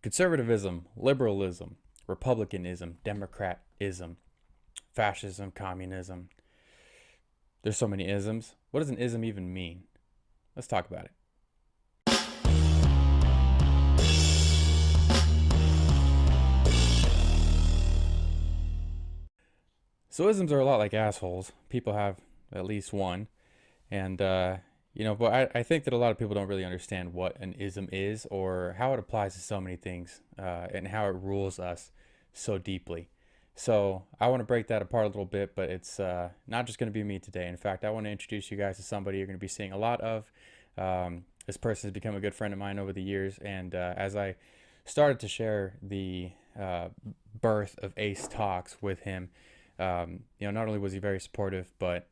Conservatism, liberalism, republicanism, democratism, fascism, communism. There's so many isms. What does an ism even mean? Let's talk about it. So isms are a lot like assholes. People have at least one. And, but I think that a lot of people don't really understand what an ism is or how it applies to so many things and how it rules us so deeply. So I want to break that apart a little bit, but it's not just going to be me today. In fact, I want to introduce you guys to somebody you're going to be seeing a lot of. This person has become a good friend of mine over the years, and as I started to share the birth of Ace Talks with him, not only was he very supportive, but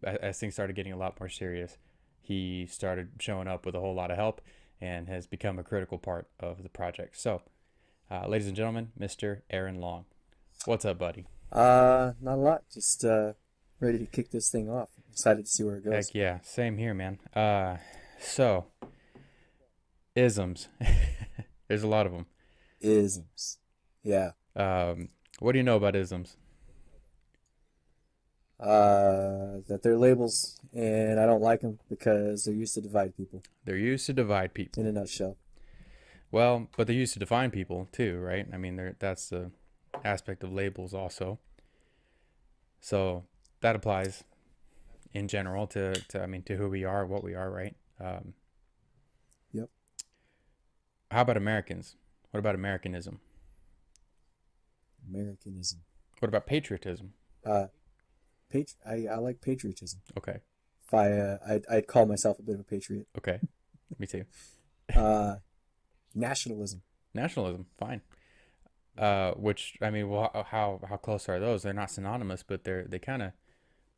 as things started getting a lot more serious, he started showing up with a whole lot of help and has become a critical part of the project. So, ladies and gentlemen, Mr. Aaron Long. What's up, buddy? Not a lot. Just ready to kick this thing off. Excited to see where it goes. Heck yeah, same here, man. So isms. There's a lot of them. Isms. Yeah. What do you know about isms? That they're labels, and I don't like them because they're used to divide people. They're used to divide people. In a nutshell. Well, but they're used to define people too, right? I mean, that's the aspect of labels also. So that applies in general to who we are, what we are, right? Yep. How about Americans? What about Americanism? Americanism. What about patriotism? I like patriotism. Okay. If I'd call myself a bit of a patriot. Okay. Me too. Nationalism. Nationalism, fine. Which I mean, well, how close are those? They're not synonymous, but they kind of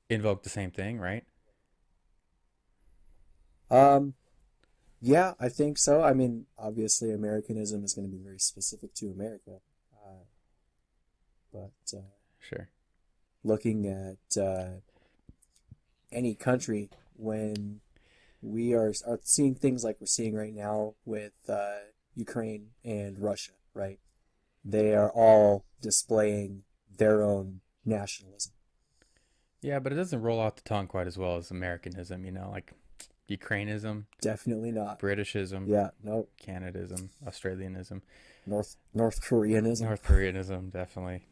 invoke the same thing, right? Yeah, I think so. I mean, obviously, Americanism is going to be very specific to America. But Sure. looking at any country, when we are seeing things like we're seeing right now with Ukraine and Russia, right? They are all displaying their own nationalism. Yeah, but it doesn't roll off the tongue quite as well as Americanism, like Ukrainism, Definitely not. Britishism, Yeah, no. Canadism, Australianism, North Koreanism. North Koreanism, definitely.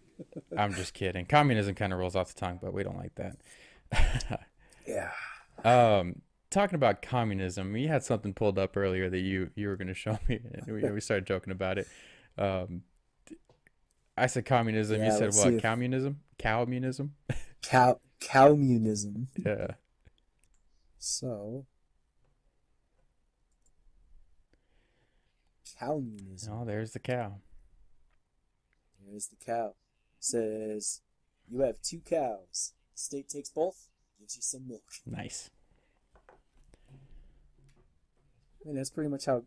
I'm just kidding. Communism kind of rolls off the tongue, but we don't like that. Yeah. Talking about communism, we had something pulled up earlier that you were going to show me, and we started joking about it. Um, I said communism. You Yeah, said let's see what? if Communism? Cowmunism? communism. Yeah. So, communism. Oh, there's the cow. There's the cow. Says you have two cows. The state takes both, gives you some milk. Nice. I mean, that's pretty much how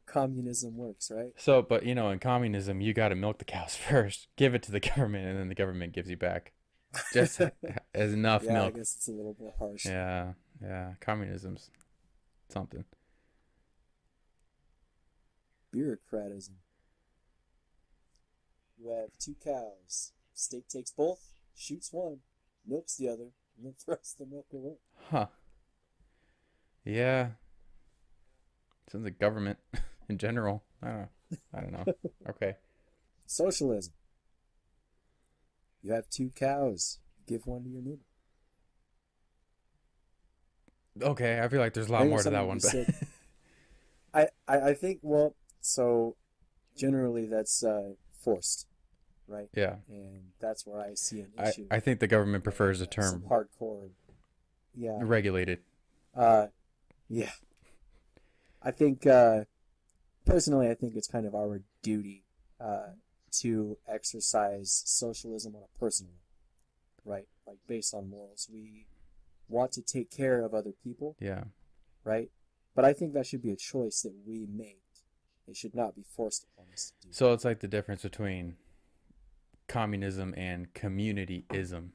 communism works, right? So, but in communism, you got to milk the cows first, give it to the government, and then the government gives you back just as enough Yeah, I milk. guess it's a little bit harsh. Yeah, yeah. Communism's something. Bureaucratism. You have two cows. State takes both, shoots one, milks the other, and then throws the milk away. Huh. Yeah. Sounds like government in general. I don't know. Okay. Socialism. You have two cows. Give one to your neighbor. Okay, I feel like there's a I lot think more it's to that something one, you but said. I think, well, so generally that's forced, right? yeah. And that's where I see an I, issue. I think the government prefers the And some term hardcore, yeah. regulated. Yeah. I think, personally, I think it's kind of our duty to exercise socialism on a personal level, right? Like based on morals. We want to take care of other people, Yeah. right? But I think that should be a choice that we make. It should not be forced upon us to do. So it's like the difference between communism and communityism,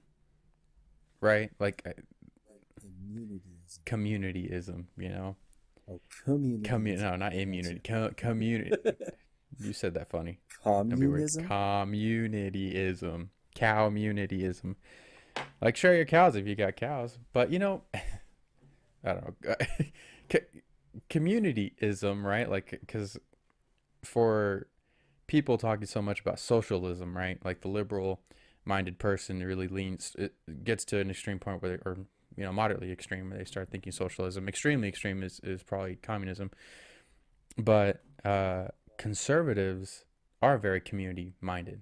right? Like Communityism. communityism, Oh, community. No, not immunity. Community. You said that funny. Don't be weird. Communism? Communityism. Cow-munityism. Like, share your cows if you got cows. But, I don't know. Communityism, right? Like, because for people talking so much about socialism, right? Like the liberal minded person really leans, it gets to an extreme point where they, or, moderately extreme where they start thinking socialism. Extremely extreme is probably communism. But conservatives are very community minded.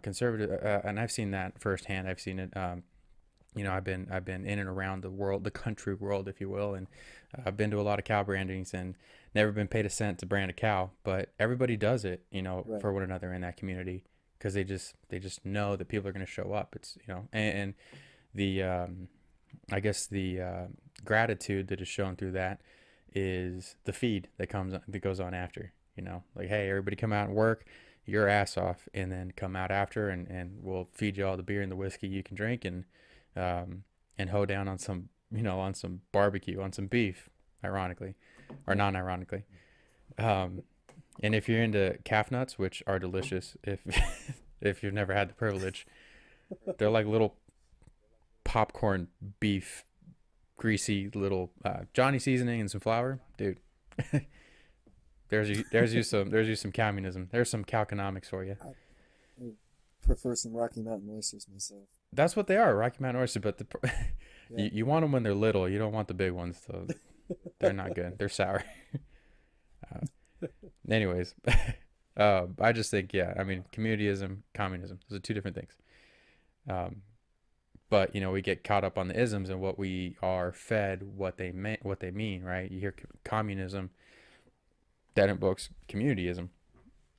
Conservative, and I've seen that firsthand. I've seen it. I've been in and around the world, the country world, if you will, and I've been to a lot of cow brandings and never been paid a cent to brand a cow, but everybody does it, Right. for one another in that community because they just know that people are going to show up. It's and the I guess the gratitude that is shown through that is the feed that goes on after. Like, hey, everybody come out and work your ass off, and then come out after, and we'll feed you all the beer and the whiskey you can drink, and hoe down on some on some barbecue, on some beef, ironically or Right. non-ironically. Um, and if you're into calf nuts, which are delicious, if if you've never had the privilege, they're like little popcorn beef, greasy little Johnny seasoning and some flour, dude. There's you some communism. There's some calconomics for you. I prefer some Rocky Mountain oysters myself. That's what they are, Rocky Mountain oyster. But Yeah. you want them when they're little. You don't want the big ones. So they're not good. They're sour. Anyways, I just think, yeah. I mean, communityism, communism. Those are two different things. Um, but we get caught up on the isms and what we are fed, what they mean, right? You hear communism, that invokes communityism,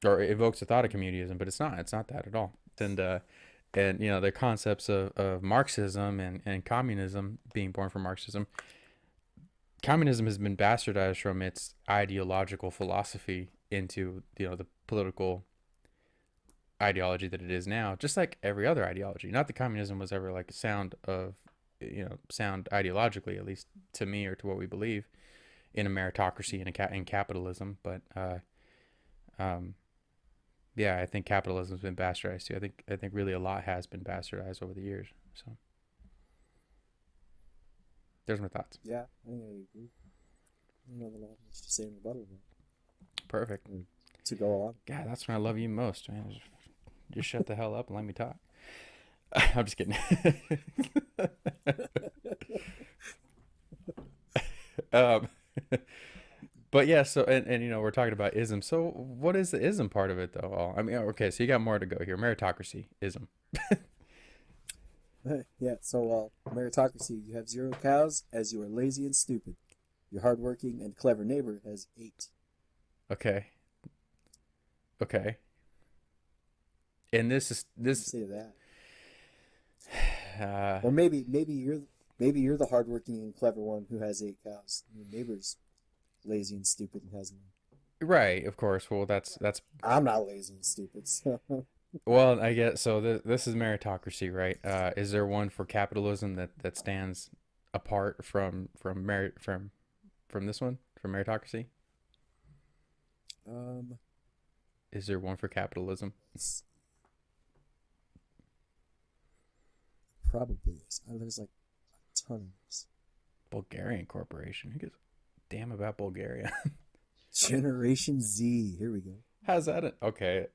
or it evokes the thought of communityism, but it's not. It's not that at all. And the concepts of Marxism and communism being born from Marxism. Communism has been bastardized from its ideological philosophy into the political ideology that it is now, just like every other ideology. Not that communism was ever like sound ideologically, at least to me or to what we believe in a meritocracy and in capitalism, but um, yeah, I think capitalism's been bastardized too. I think really a lot has been bastardized over the years. So there's my thoughts. Yeah, I think I agree. I don't have a lot much to say in rebuttal of Perfect. or to go on. God, that's when I love you most, man. Just shut the hell up and let me talk. I'm just kidding. um, but yeah, so and we're talking about ism. So what is the ism part of it though? I mean, okay, so you got more to go here. Meritocracy, ism. Yeah, so meritocracy, you have 0 cows as you are lazy and stupid. Your hardworking and clever neighbor has 8. Okay, okay. And this is What do you this. say to that? Uh, Or maybe you're the hardworking and clever one who has 8 cows. Your neighbor's lazy and stupid and has 9. right, of course. Well, that's I'm not lazy and stupid, so well, I guess so. This is meritocracy, right? Is there one for capitalism that stands apart from merit from this one from meritocracy? um, Is there one for capitalism? it's probably is. There's like a ton of this. Bulgarian corporation. Who gives a damn about Bulgaria? Generation Z. Here we go. How's that? Okay,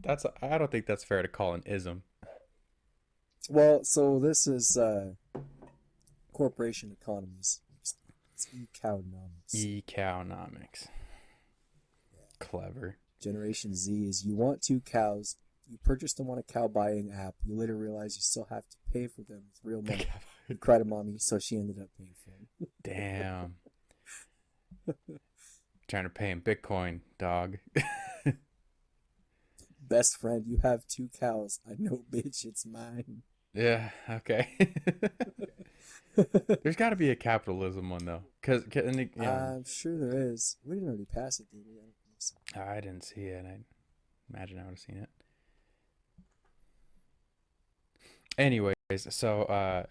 I don't think that's fair to call an ism. Well, so this is corporation economies. It's E-Cow-nomics. E-Cow-nomics. Yeah. Clever. Generation Z is you want 2 cows, you purchase them on a cow buying app, you later realize you still have to pay for them with real money. You cry to mommy, so she ended up paying for them. Damn. Trying to pay in Bitcoin, dog. Best friend, you have 2 cows. I know, bitch, it's mine. Yeah. Okay. There's got to be a capitalism one though, I'm sure there is. We didn't already pass it, did we? I don't think so. I didn't see it. I imagine I would have seen it. Anyways, so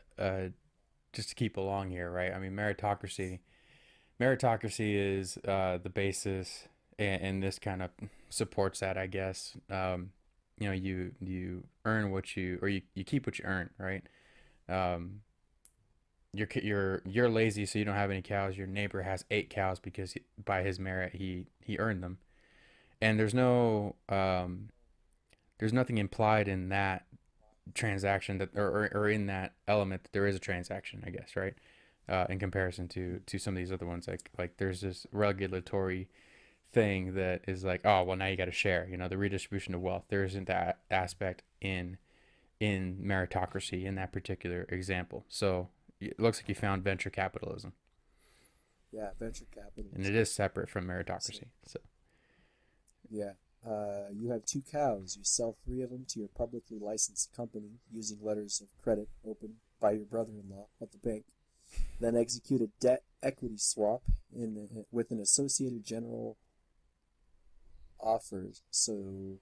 just to keep along here, right? I mean, meritocracy is the basis. and this kind of supports that, I guess. You know, you earn what you, or you keep what you earn, right? Um, you're lazy, so you don't have any cows. Your neighbor has 8 cows because by his merit he earned them, and there's nothing implied in that transaction that, or in that element that there is a transaction, I guess, right? In comparison to some of these other ones, like there's this regulatory thing that is like, oh well, now you got to share, you know, the redistribution of wealth. There isn't that aspect in meritocracy in that particular example. So it looks like you found venture capitalism, Yeah, venture and it capitalism. is separate from So, meritocracy. So yeah. You have 2 cows. You sell 3 of them to your publicly licensed company using letters of credit opened by your brother-in-law at the bank. Then execute a debt equity swap with an Associated General offer so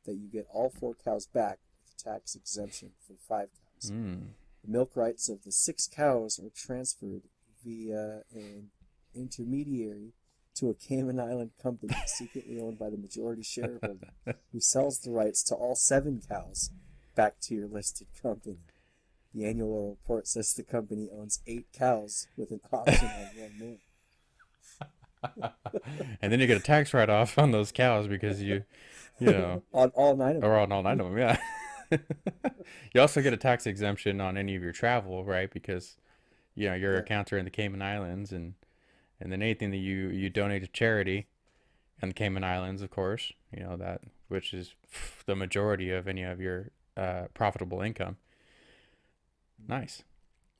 that you get all 4 cows back with a tax exemption for 5 cows. mm. The milk rights of the 6 cows are transferred via an intermediary to a Cayman Island company secretly owned by the majority shareholder, who sells the rights to all 7 cows back to your listed company. The annual report says the company owns 8 cows with an option on one more. And then you get a tax write off on those cows because you know, On all 9 of or them. on all 9 of them, yeah. You also get a tax exemption on any of your travel, right? Because you know you're a Yeah. counter in the Cayman Islands, and then anything that you donate to charity in the Cayman Islands, of course, you know that, which is the majority of any of your profitable income. Nice.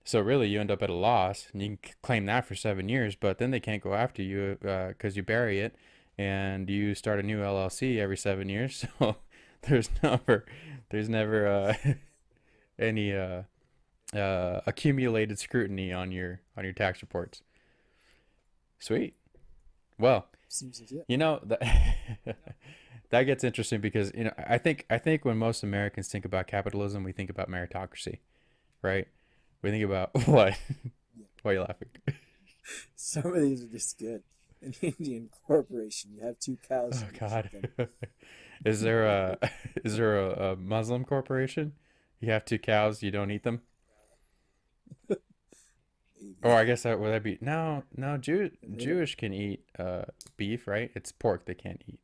So really, you end up at a loss, and you can claim that for 7 years, but then they can't go after you because you bury it, and you start a new LLC every 7 years. So there's never there's never any accumulated scrutiny on your tax reports. Sweet. Well, Seems legit. you know that that gets interesting because you know I think when most Americans think about capitalism, we think about meritocracy, right? We think about what? Yeah. Why are you laughing? Some of these are just good. An Indian corporation. You have 2 cows, Oh you eat God. them. Is there a is there a Muslim corporation? You have 2 cows, you don't eat them? Or Maybe. I guess that would that be no They don't. Jewish can eat beef, right? It's pork they can't eat.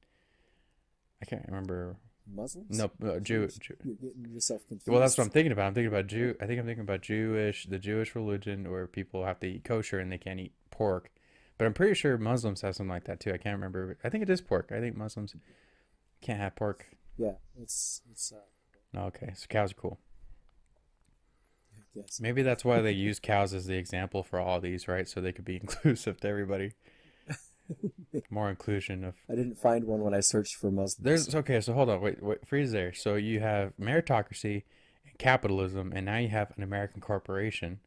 I can't remember. Muslims? No, Jews? You're getting yourself Well, that's what I'm confused. thinking about. I'm thinking about Jew. I think I'm thinking about the Jewish religion, where people have to eat kosher and they can't eat pork. But I'm pretty sure Muslims have something like that too. I can't remember. I think it is pork. I think Muslims can't have pork. Yeah, it's Oh, okay, so cows are cool. I guess. Maybe that's why they use cows as the example for all these, right? So they could be inclusive to everybody. More inclusion of. I didn't find one when I searched for Muslims. There's okay. So hold on, wait, freeze there. So you have meritocracy and capitalism, and now you have an American corporation.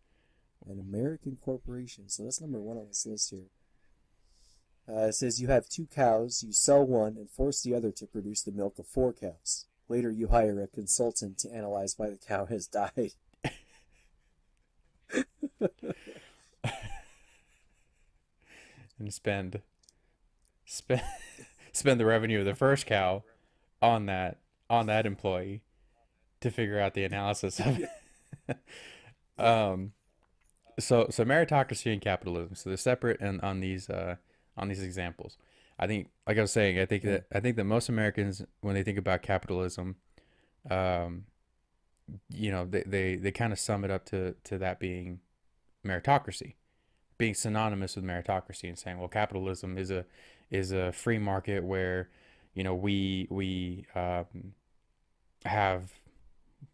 An American corporation. So that's number 1 on this list here. It says you have 2 cows, you sell one and force the other to produce the milk of 4 cows. Later, you hire a consultant to analyze why the cow has died. And spend spend the revenue of the first cow on that employee to figure out the analysis of Yeah, it. yeah, um so meritocracy and capitalism, so they're separate and on these examples. I think, like I was saying, yeah. I think that most Americans, when they think about capitalism, um you know, they kind of sum it up to that being meritocracy, being synonymous with meritocracy, and saying, well, capitalism is a free market where, you know, we have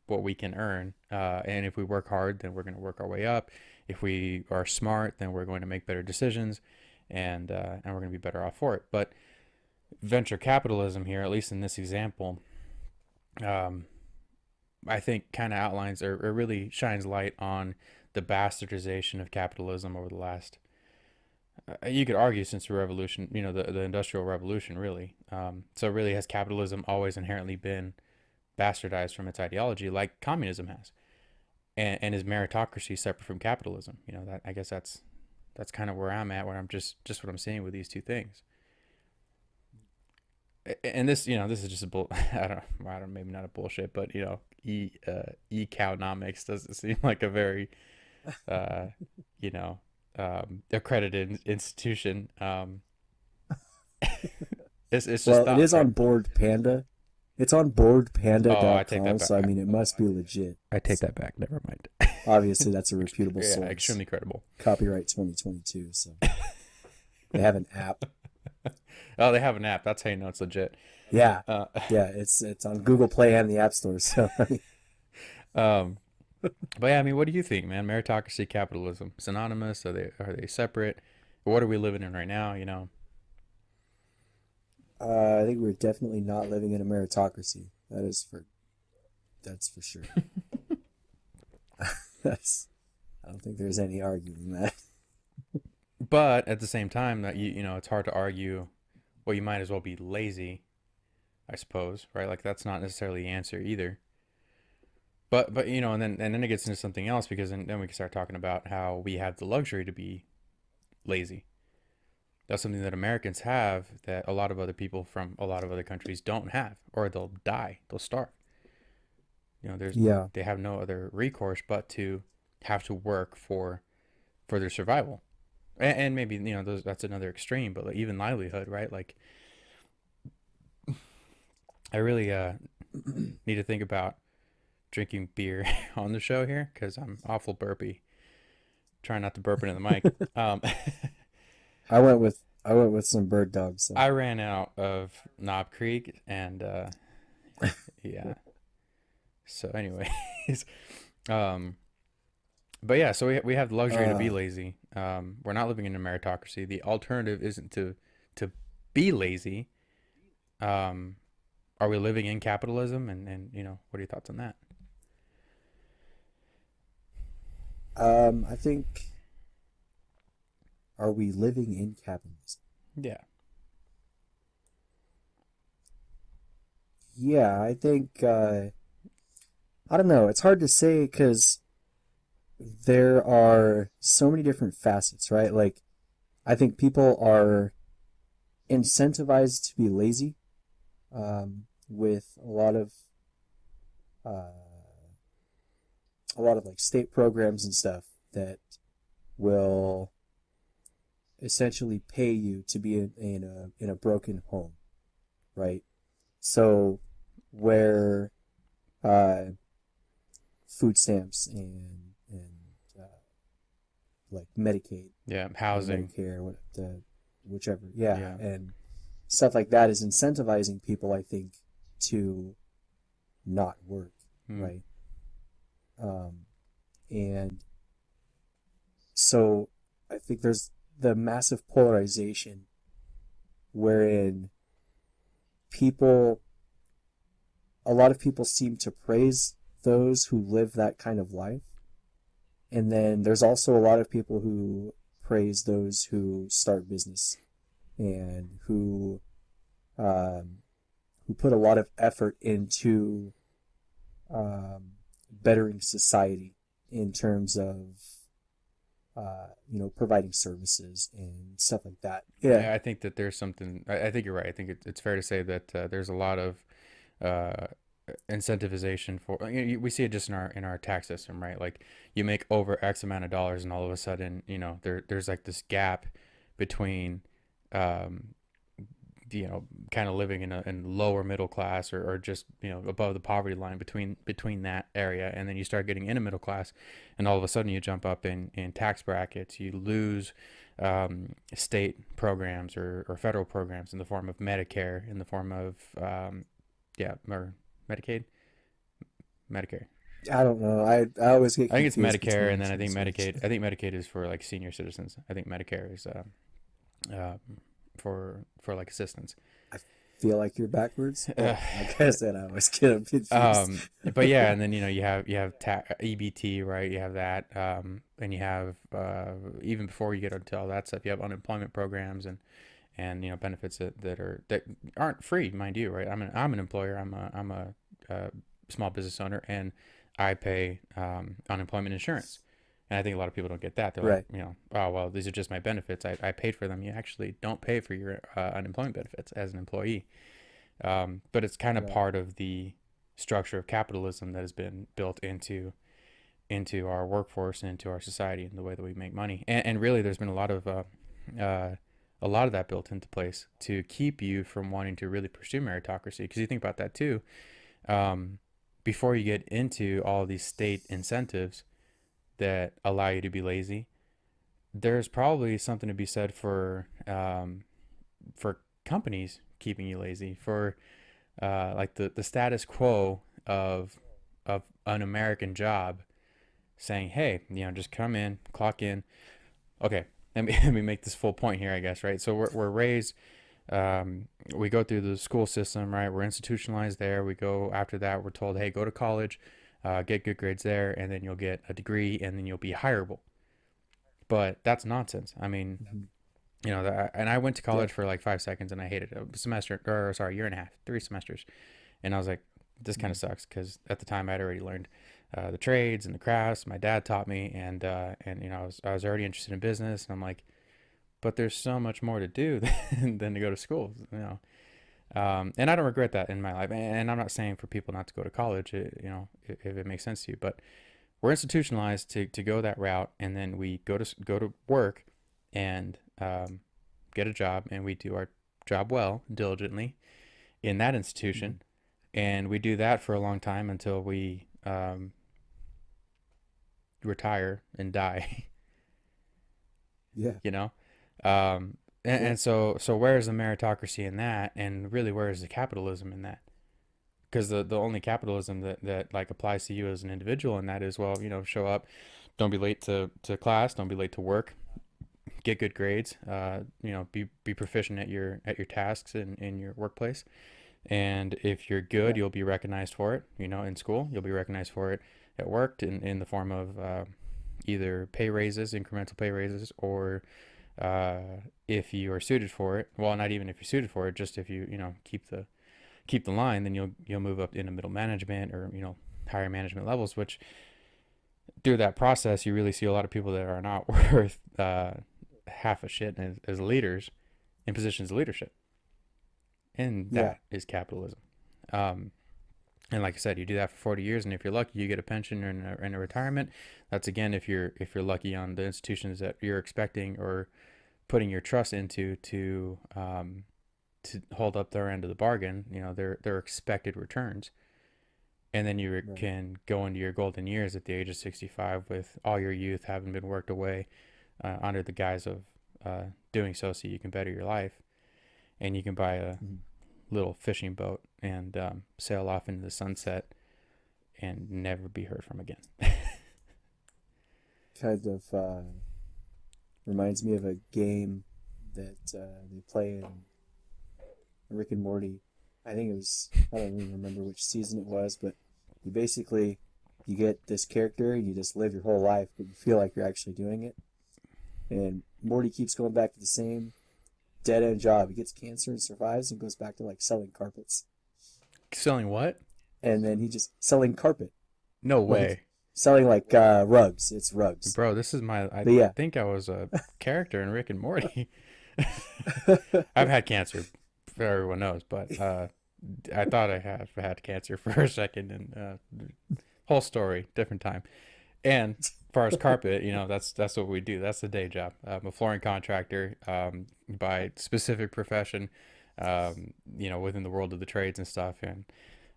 what we can earn, and if we work hard, then we're going to work our way up. If we are smart, then we're going to make better decisions, and we're going to be better off for it. But venture capitalism here, at least in this example, um, I think kind of outlines or really shines light on the bastardization of capitalism over the last, you could argue since the revolution, you know, the industrial revolution, really. So really, has capitalism always inherently been bastardized from its ideology, like communism has? And is meritocracy separate from capitalism? You know, that I guess that's kind of where I'm at, where I'm just what I'm seeing with these two things. and this, this is just a bull. I don't, maybe not a bullshit, but E-Cow-nomics doesn't seem like a very, uh, you know, accredited institution. It's just Well, it is thoughts, right? on Board Panda. It's on Oh, I take that boardpanda.com, so I back. mean, it must be legit. I take So that back. Never mind. obviously, that's a reputable Yeah, source. extremely credible. Copyright 2022. So they have an app. Oh, they have an app. That's how you know it's legit. Yeah, Uh, yeah. It's on Google Play and the App Store. So I mean, um, but yeah, I mean, what do you think, man? Meritocracy, capitalism, synonymous? Are they separate? What are we living in right now? I think we're definitely not living in a meritocracy. That's for sure. That's I don't think there's any arguing that. But at the same time, that it's hard to argue. Well, you might as well be lazy, I suppose, right? Like that's not necessarily the answer either. But and then it gets into something else because then we can start talking about how we have the luxury to be lazy. That's something that Americans have that a lot of other people from a lot of other countries don't have, or they'll die, they'll starve. There's Yeah, they have no other recourse but to have to work for their survival, and maybe that's another extreme, but like even livelihood, right? Like I really need to think about drinking beer on the show here because I'm awful burpy. Trying not to burp into the mic. Um, I went with some bird dogs. So I ran out of Knob Creek, and yeah. So, anyways, um, but yeah, so we have the luxury to be uh, lazy. We're not living in a meritocracy. The alternative isn't to be lazy. Um, are we living in capitalism? And what are your thoughts on that? I think are we living in capitalism? Yeah. Yeah, I think I don't know. It's hard to say because there are so many different facets, right? Like I think people are incentivized to be lazy with uh, a lot of like state programs and stuff that will essentially pay you to be in a broken home, right? So where uh, food stamps and like Medicaid Yeah. or Housing. Medicare, whichever, yeah, Yeah. and stuff like that is incentivizing people, I think, to not work, Hmm. right? Um, and so I think there's the massive polarization wherein people, a lot of people seem to praise those who live that kind of life. And then there's also a lot of people who praise those who start business and um, who put a lot of effort into bettering society in terms of providing services and stuff like that. Yeah, Yeah, I think that there's something. I think you're right. I think it's fair to say that there's a lot of uh, incentivization for. We see it just in our tax system, right? Like you make over X amount of dollars, and all of a sudden, there's like this gap between, um, kind of living in lower middle class or just above the poverty line between that area, and then you start getting into middle class, and all of a sudden you jump up in tax brackets. You lose state programs or federal programs in the form of Medicare, in the form of yeah, or Medicaid, Medicare. I don't know. I always get I think it's confused Medicare, between and the then I two. think So Medicaid. I think Medicaid is for like senior citizens. I think Medicare is uh, for like assistance. I feel like you're backwards, Uh, but like I said, I always get confused. but yeah, and then you have EBT, right? You have that, and you have even before you get into all that stuff, you have unemployment programs and benefits that aren't free, mind you, right? I'm an employer. I'm a small business owner, and I pay unemployment insurance. And I think a lot of people don't get that. They're like, Right. oh well, these are just my benefits. I paid for them. You actually don't pay for your unemployment benefits as an employee. But it's kind of Right. part of the structure of capitalism that has been built into our workforce and into our society and the way that we make money. And really, there's been uh, a lot of that built into place to keep you from wanting to really pursue meritocracy. Because you think about that too. Um, Before you get into all these state incentives that allow you to be lazy, there's probably something to be said for companies keeping you lazy, for like the status quo of an American job saying, hey, just come in, clock in. Okay, let me make this full point here, I guess, right? So we're raised, we go through the school system, right? We're institutionalized there. We go after that, we're told, hey, go to college, get good grades there, and then you'll get a degree, and then you'll be hireable. But that's nonsense. I mean, Hmm. and I went to Yeah. college for like 5 seconds and I hated it. A semester, or sorry, year and a half, 3 semesters. And I was like, this kind Hmm. of sucks because at the time I'd already learned the trades and the crafts. My dad taught me, and I was already interested in business. And I'm like, but there's so much more to do than to go to school. And I don't regret that in my life. And I'm not saying for people not to go to college, if it makes sense to you. But we're institutionalized to go that route, and then we go to work and get a job, and we do our job well, diligently in that Hmm. institution, and we do that for a long time until we retire and die. Yeah. you know, um, and, Yeah. and so where is the meritocracy in that, and really where is the capitalism in that? Because the only capitalism that like applies to you as an individual in that is, well, show up, don't be late to class, don't be late to work, get good grades, be proficient at your tasks in your workplace. And if you're good, Yeah. you'll be recognized for it. In school, you'll be recognized for it at work in the form of either pay raises, incremental pay raises, or uh, if you are suited for it. Well, not even if you're suited for it, just if you keep the line, then you'll move up into middle management or higher management levels. Which through that process, you really see a lot of people that are not worth half a shit as leaders in positions of leadership, and Yeah. that is capitalism. Um, and like I said, you do that for 40 years, and if you're lucky, you get a pension and a retirement. That's again if you're lucky on the institutions that you're expecting or putting your trust into to hold up their end of the bargain. Their expected returns, and then you Right. can go into your golden years at the age of 65 with all your youth having been worked away under the guise of doing so you can better your life, and you can buy a Hmm. little fishing boat and sail off into the sunset and never be heard from again. Kind of reminds me of a game that they play in Rick and Morty. I think it was, I don't even remember which season it was, but you basically you get this character and you just live your whole life, but you feel like you're actually doing it. And Morty keeps going back to the same dead end job. He gets cancer and survives and goes back to like selling carpets. Selling what? And then he just selling carpet, No like way. selling like rugs. It's rugs. Bro, this is I But yeah. think I was a character in Rick and Morty. I've had cancer, everyone knows, but I thought I have had cancer for a second, and whole story, different time. And as far as carpet, that's what we do. That's the day job. I'm a flooring contractor by specific profession, within the world of the trades and stuff. And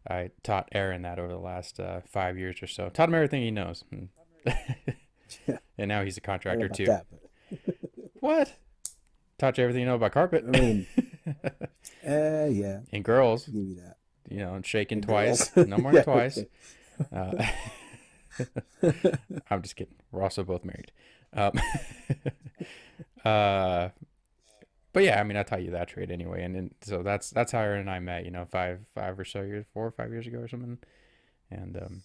I taught Aaron that over the last 5 years or so. Taught him everything he knows. Yeah, And now he's a I don't know contractor about too. that, but What? Taught you everything you know about I carpet. mean, yeah, And girls, I'll give you that. shaking And twice. girls. No more than Yeah, twice. okay. Uh, I'm just kidding. We're also both married. Um, uh, but yeah, I mean, I taught you that trade anyway, and so that's how Aaron and I met. 5 or so years, 4 or 5 years ago or something. And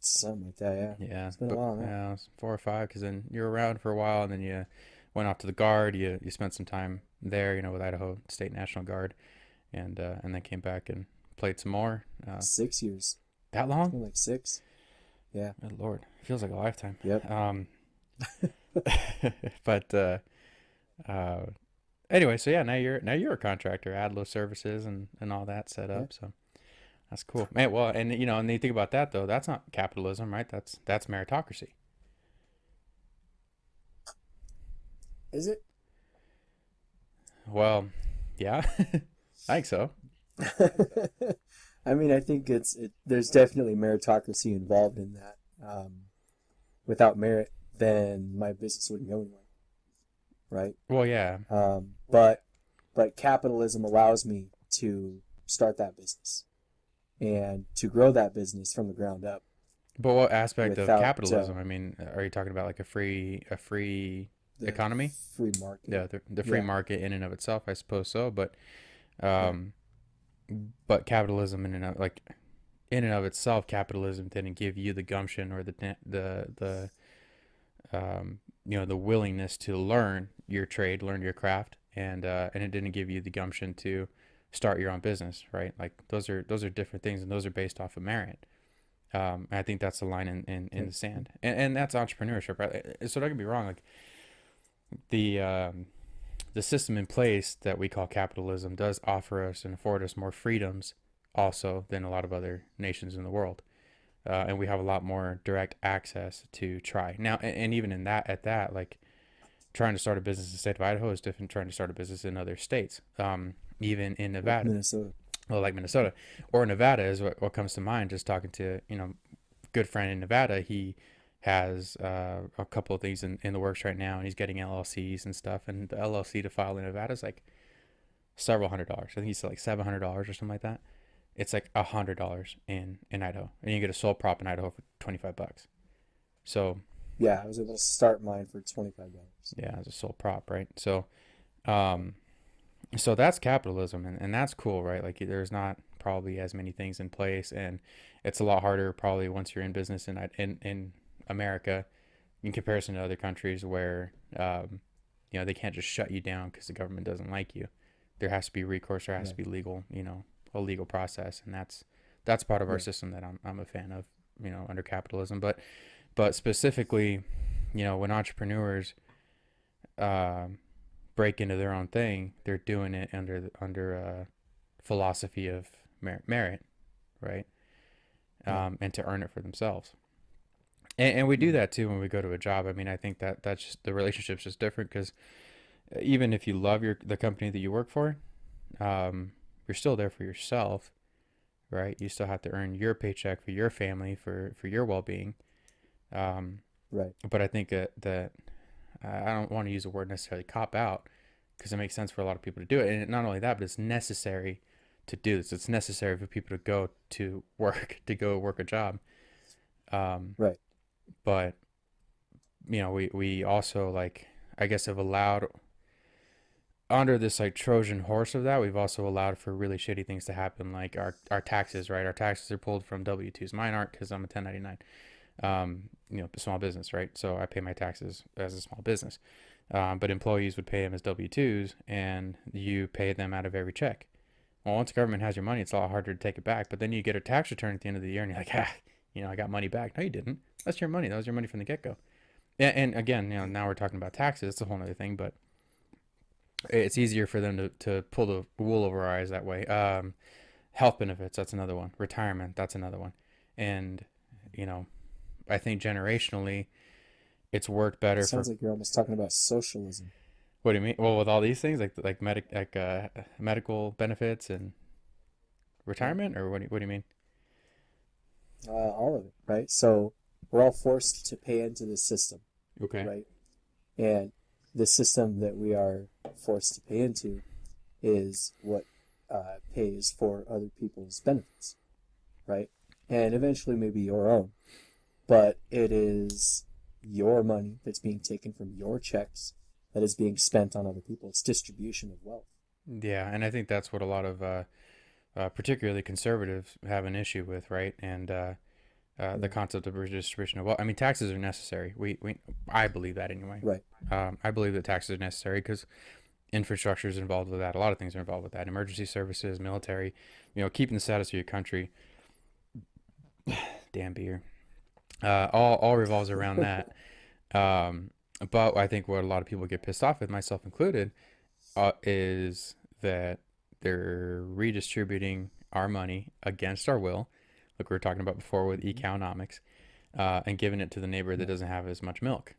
Something like that, yeah. yeah, It's been a but while now. yeah, it was 4 or 5 because then you were around for a while, and then you went off to the guard. You spent some time there, with Idaho State National Guard, and then came back and played some more. 6 years. That It's long? been like six. Yeah. Good Lord, it feels like a lifetime. Yep. Um, but uh, Anyway, so yeah, now you're a contractor, Adlo services and all that set Yeah. up. So that's cool, man. Well, and and you think about that though, that's not capitalism, right? That's meritocracy. Is it? Well, yeah, I think so. I mean, I think there's definitely meritocracy involved in that. Without merit, then my business wouldn't go anywhere, right? Well, yeah, But capitalism allows me to start that business and to grow that business from the ground up but what aspect of without capitalism? I mean, are you talking about like a free the economy? free market. Yeah, the free Yeah, market in and of itself, I suppose so. yeah, Um, but capitalism in and of itself, capitalism didn't give you the gumption or the willingness to learn your trade, learn your craft, and it didn't give you the gumption to start your own business, right? Like those are different things, and those are based off of merit. And I think that's the line in yeah, the sand, and that's entrepreneurship, right? So don't get me wrong, like the um, the system in place that we call capitalism does offer us and afford us more freedoms also than a lot of other nations in the world. And we have a lot more direct access to try now, and even in that at that like trying to start a business in the state of Idaho is different trying to start a business in other states, even in like Nevada, Minnesota. well, like Minnesota or Nevada is what comes to mind just talking to good friend in Nevada. He has a couple of things in the works right now, and he's getting LLCs and stuff, and the LLC to file in Nevada is like several $100s. I think he said like $700 or something like that. It's like $100 in Idaho, and you get a sole prop in Idaho for $25. So Yeah, I was able to start mine for $25. yeah, as a sole prop, right? Um, so that's capitalism, and that's cool, right? Like there's not probably as many things in place, and it's a lot harder probably once you're in business in America in comparison to other countries where they can't just shut you down because the government doesn't like you. There has to be recourse. There has to Right. be legal, a legal process, and that's part of our Yeah. system that I'm a fan of, under capitalism. But specifically, when entrepreneurs um, break into their own thing, they're doing it under a philosophy of merit, right? Yeah. And to earn it for themselves. And we do Mhm. that too when we go to a job. I mean, I think that's just the relationship's just different because even if you love the company that you work for, you're still there for yourself, right? You still have to earn your paycheck for your family, for your well being. Um, Right. but I think that I don't want to use the word necessarily cop out because it makes sense for a lot of people to do it. And not only that, but it's necessary to do this. It's necessary for people to go to work, to go work a job. Um, Right. but we also like I guess have allowed under this like Trojan horse of that, we've also allowed for really shitty things to happen, like our taxes, right? Our taxes are pulled from W-2s. Mine aren't because I'm a 1099, small business, right? So I pay my taxes as a small business. But employees would pay them as W-2s, and you pay them out of every check. Well, once the government has your money, it's a lot harder to take it back. But then you get a tax return at the end of the year, and you're like, I got money back. No, you didn't. That's your money. That was your money from the get go. And again, now we're talking about taxes. It's a whole other thing, but it's easier for them to pull the wool over our eyes that way. Health benefits, that's another one. Retirement, that's another one. And, you know, I think generationally, it's worked It better for. sounds like you're almost talking about socialism. What do you mean? Well, with all these things, medical benefits and Yeah. retirement, or what do you mean? All of it, right? So we're all forced to pay into the system, Okay. right? And the system that we are forced to pay into is what pays for other people's benefits, right? And eventually maybe your own. But it is your money that's being taken from your checks that is being spent on other people. It's distribution of wealth. Yeah, and I think that's what a lot of particularly conservatives have an issue with, right? And the Yeah. concept of redistribution of wealth. I mean, taxes are necessary. I believe that anyway. Right. I believe that taxes are necessary because infrastructure is involved with that. A lot of things are involved with that. Emergency services, military, keeping the status of your country. Damn beer. All revolves around that. Um, but I think what a lot of people get pissed off with, myself included, is that they're redistributing our money against our will, like we were talking about before with Hmm. E-Cow-nomics, and giving it to the neighbor that Yeah. doesn't have as much milk.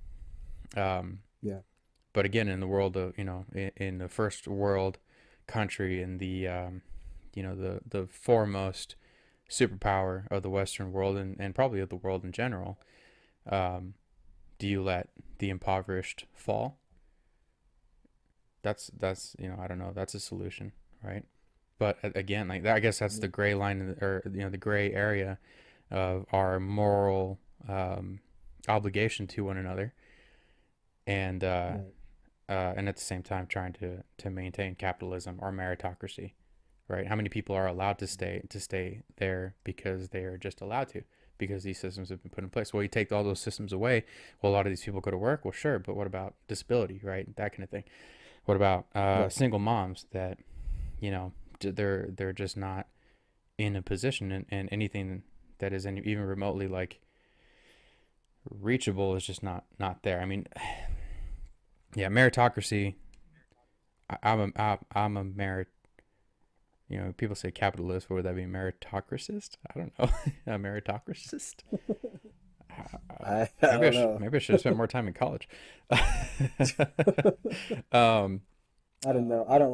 Um, Yeah. but again, in the world of, in the first world country, in the the foremost superpower of the Western world, and probably of the world in general, um, do you let the impoverished fall? That's I don't know. That's a solution, right? But again, like that, I guess that's the Yeah. gray line, or the gray area of our moral obligation to one another, and Right. and at the same time trying to maintain capitalism or meritocracy, right? How many people are allowed to stay there because they are just allowed to, because these systems have been put in place? Well, you take all those systems away. Well, a lot of these people go to work. Well, sure, but what about disability, right? That kind of thing. What about Right. single moms that you know they're just not in a position, and anything that is even remotely like reachable is just not there. I mean, yeah, meritocracy. I'm a merit. People say capitalist. What would that be? Meritocracist? I don't know. A meritocracist. I Maybe don't know. maybe I should have spent more time in college. um, I don't know. I don't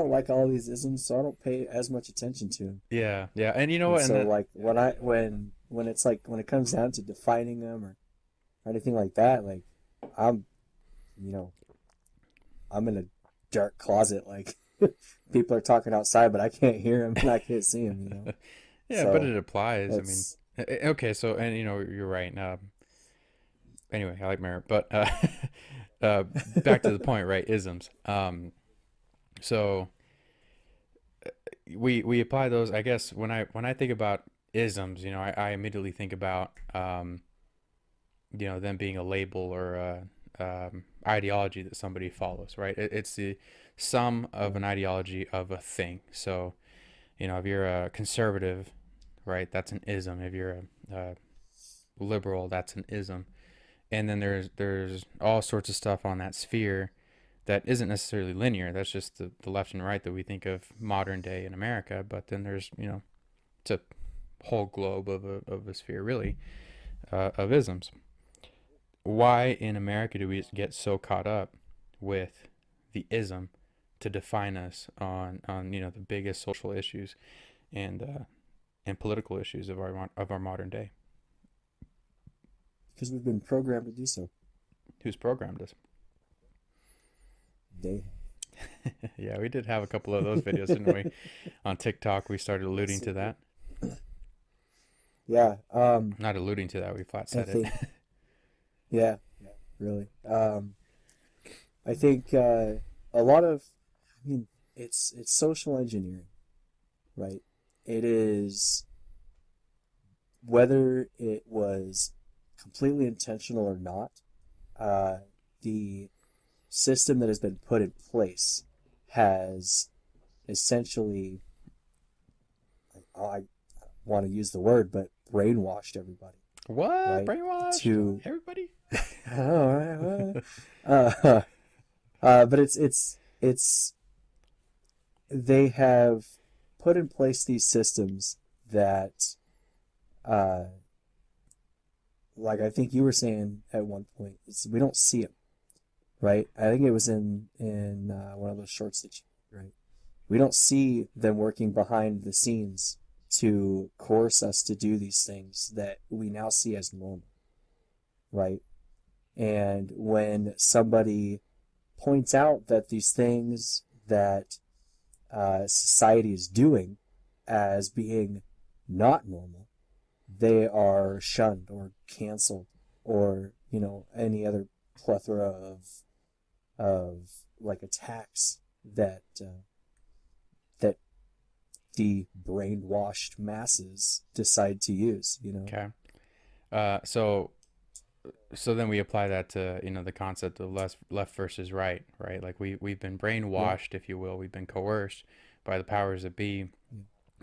like all these isms, so I don't pay as much attention to them. yeah, yeah, and you know And what? And so that, like when it's like when it comes down to defining them or anything like that, like I'm you know I'm in a dark closet. Like people are talking outside, but I can't hear them and I can't see them. yeah, but So it applies. I mean, it's okay, so and you're right. Anyway, I like merit, but back to the point, right? Isms. So we apply those. I guess when I think about isms, I immediately think about them being a label or a ideology that somebody follows, right? It's the sum of right. an ideology of a thing. So if you're a conservative, right, that's an ism. If you're a liberal, that's an ism. And then there's all sorts of stuff on that sphere that isn't necessarily linear. That's just the left and right that we think of modern day in America. But then there's it's a whole globe of a sphere, really, of isms. Why in America do we get so caught up with the ism to define us on the biggest social issues and political issues of our modern day? Because we've been programmed to do so. Who's programmed us? They Yeah, we did have a couple of those videos, didn't we? On TikTok, we started alluding yes, to that. yeah. Not alluding to that, we flat I said it. think yeah, yeah, really. I think a lot of, I mean, it's social engineering, right? It is whether it was completely intentional or not. Uh, the system that has been put in place has essentially, I want to use the word, but brainwashed everybody, What? right? Brainwashed? To Everybody? I don't know, right? But it's they have put in place these systems that, uh, like I think you were saying at one point, we don't see them, right? I think it was in one of those shorts that you, right? We don't see them working behind the scenes to coerce us to do these things that we now see as normal, right? And when somebody points out that these things that society is doing as being not normal, they are shunned or canceled or, any other plethora of like attacks that the brainwashed masses decide to use. Okay. So then we apply that to the concept of left versus right, right? Like we've been Yeah. brainwashed, if you will. We've been coerced by the powers that be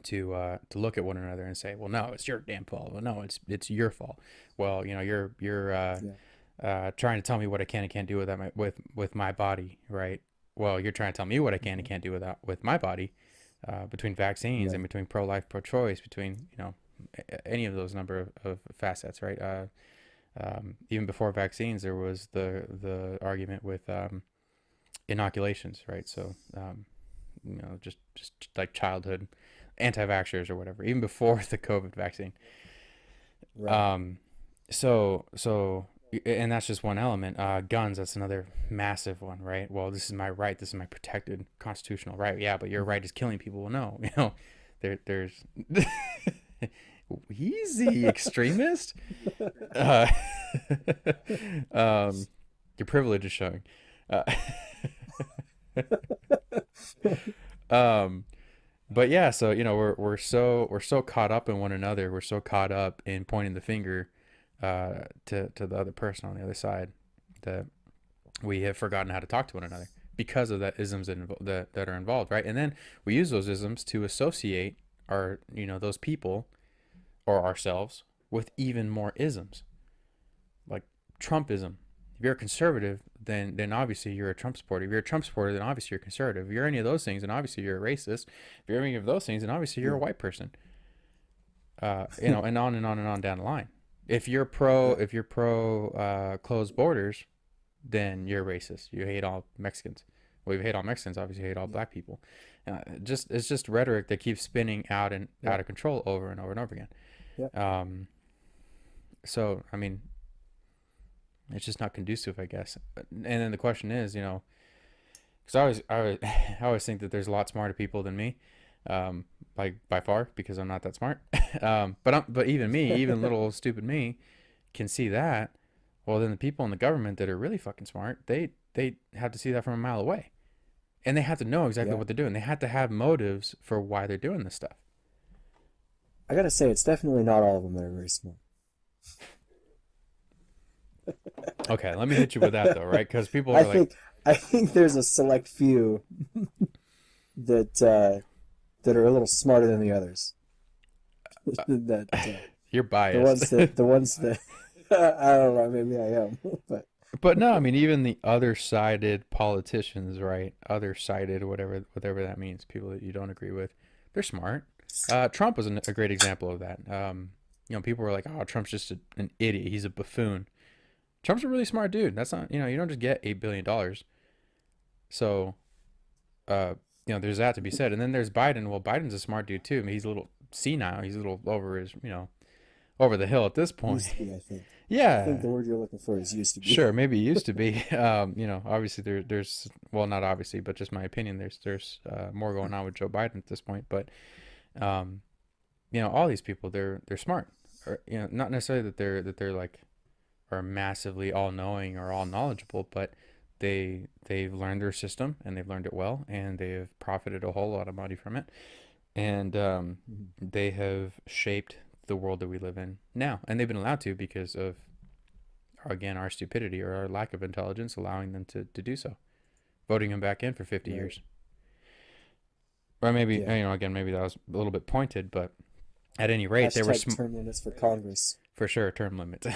to look at one another and say, well, no, it's your damn fault. Well, no, it's your fault. Well, you're Yeah. trying to tell me what I can and can't do with that with my body, right? well, you're trying to tell me what I can and Mhm. can't do with my body, between vaccines and Right. between pro-life, pro-choice, between any of those number of facets, right? Even before vaccines, there was the argument with inoculations, right? So just like childhood anti-vaxxers or whatever, even before the COVID vaccine. Right. Um, so and that's just one element. Guns, that's another massive one, right? Well, this is my right. This is my protected constitutional right. Yeah, but your Mhm. right is killing people. Well, no, there's easy extremist. Uh, your privilege is showing. Uh, um, but yeah, so we're so caught up in one another. We're so caught up in pointing the finger to the other person on the other side that we have forgotten how to talk to one another because of that isms that are involved, right? And then we use those isms to associate our those people or ourselves with even more isms, like Trumpism. If you're a conservative, then obviously you're a Trump supporter. If you're a Trump supporter, then obviously you're a conservative. If you're any of those things, then obviously you're a racist. If you're any of those things, then obviously you're a Yeah. white person. And on and on and on down the line. If you're pro, Right. if you're pro closed borders, then you're racist. You hate all Mexicans. Well, you hate all Mexicans, obviously you hate all Yeah. black people. Just it's just rhetoric that keeps spinning out and Yeah. out of control over and over and over again. Yeah. Um, so I mean, it's just not conducive, I guess. And then the question is, because I always think that there's a lot smarter people than me, like by far, because I'm not that smart. But even me, even little stupid me, can see that. Well, then the people in the government that are really fucking smart, they have to see that from a mile away, and they have to know exactly Yeah. what they're doing. They have to have motives for why they're doing this stuff. I gotta say, it's definitely not all of them that are very smart. Okay, let me hit you with that though, right? Because people I are like, think I think there's a select few that that are a little smarter than the others. that you're biased. the ones that I don't know, maybe I am, but But no, I mean even the other-sided politicians, right? Other-sided, whatever that means, people that you don't agree with, they're smart. Trump was a great example of that. People were like, "Oh, Trump's just an idiot. He's a buffoon." Trump's a really smart dude. That's not, you don't just get $8 billion. So, uh, there's that to be said. And then there's Biden. Well, Biden's a smart dude too. I mean, he's a little senile. He's a little over his, over the hill at this point. used to be, I think. I think Yeah, the word you're looking for is used to be. sure, maybe it used to be. Obviously there's well, not obviously, but just my opinion. There's more going on with Joe Biden at this point. But um, all these people, they're smart, or not necessarily that they're like are massively all knowing or all knowledgeable, but they've learned their system and they've learned it well, and they've profited a whole lot of money from it, and Mhm. they have shaped the world that we live in now, and they've been allowed to because of, again, our stupidity or our lack of intelligence allowing them to do so, voting him back in for 50 Right. years. Or maybe, Yeah. again, maybe that was a little bit pointed, but at any rate, they were Hashtag term limits for Congress. for sure term limits.